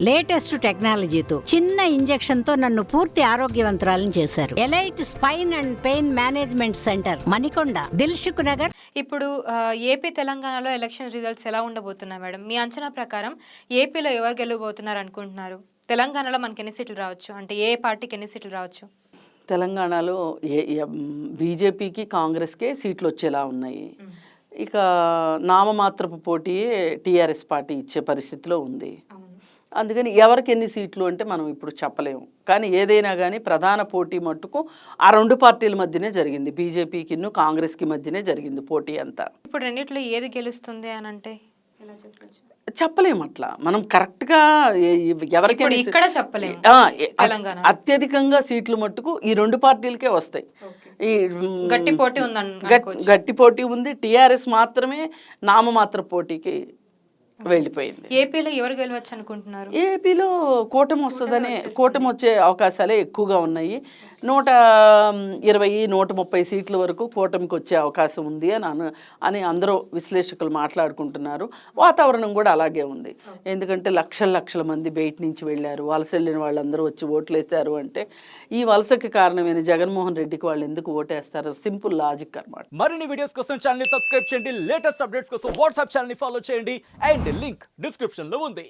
Latest టెక్నాలజీతో చిన్న injection తో నన్ను పూర్తి ఆరోగ్యవంతురాలను చేశారు. Elite spine and pain management centre, Manikonda, Dilsukh Nagar. ఇప్పుడు ఏపీ తెలంగాణలో ఎలక్షన్ రిజల్ట్స్ ఎలా ఉండబోతున్నాయి మేడం? మీ అంచనా ప్రకారం ఏపీలో ఎవరు గెలవబోతున్నారు అనుకుంటున్నారు? తెలంగాణలో మనకి ఎన్ని సీట్లు రావచ్చు, అంటే ఏ పార్టీకి ఎన్ని సీట్లు రావచ్చు? తెలంగాణలో బీజేపీకి కాంగ్రెస్కే సీట్లు వచ్చేలా ఉన్నాయి. ఇక నామమాత్రపు పోటీయే టీఆర్ఎస్ పార్టీ ఇచ్చే పరిస్థితిలో ఉంది. అందుకని ఎవరికి ఎన్ని సీట్లు అంటే మనం ఇప్పుడు చెప్పలేము. కానీ ఏదైనా కానీ ప్రధాన పోటీ మట్టుకు ఆ రెండు పార్టీల మధ్యనే జరిగింది. బీజేపీకి కాంగ్రెస్కి మధ్యనే జరిగింది పోటీ అంతా. ఇప్పుడు రెండిట్లో ఏది గెలుస్తుంది అని అంటే చెప్పలేము. అట్లా మనం కరెక్ట్గా ఎవరికైనా ఇక్కడ చెప్పలేము. అత్యధికంగా సీట్లు మట్టుకు ఈ రెండు పార్టీలకే వస్తాయి. ఈ గట్టి పోటీ ఉంది, గట్టి పోటీ ఉంది. టీఆర్ఎస్ మాత్రమే నామమాత్ర పోటీకి వెళ్ళిపోయింది. ఏపీలో ఎవరు గెలవచ్చు అనుకుంటున్నారు? ఏపీలో కూటమి వస్తుందని, కూటమి వచ్చే అవకాశాలే ఎక్కువగా ఉన్నాయి. 120, 130 సీట్ల వరకు కూటమికి వచ్చే అవకాశం ఉంది అని అందరూ విశ్లేషకులు మాట్లాడుకుంటున్నారు. వాతావరణం కూడా అలాగే ఉంది. ఎందుకంటే లక్షల మంది బయట నుంచి వెళ్ళారు. వలస వెళ్ళిన వాళ్ళందరూ వచ్చి ఓట్లు వేస్తారు. అంటే ఈ వలసకి కారణమైన జగన్మోహన్ రెడ్డికి వాళ్ళు ఎందుకు ఓటేస్తారు? సింపుల్ లాజిక్ అన్నమాట. మరిన్ని వీడియోస్ కోసం ఛానల్ ని సబ్స్క్రైబ్ చేయండి. లేటెస్ట్ అప్డేట్స్ కోసం వాట్సాప్ ఛానల్ ని ఫాలో చేయండి. అండ్ లింక్ డిస్క్రిప్షన్ లో ఉంది.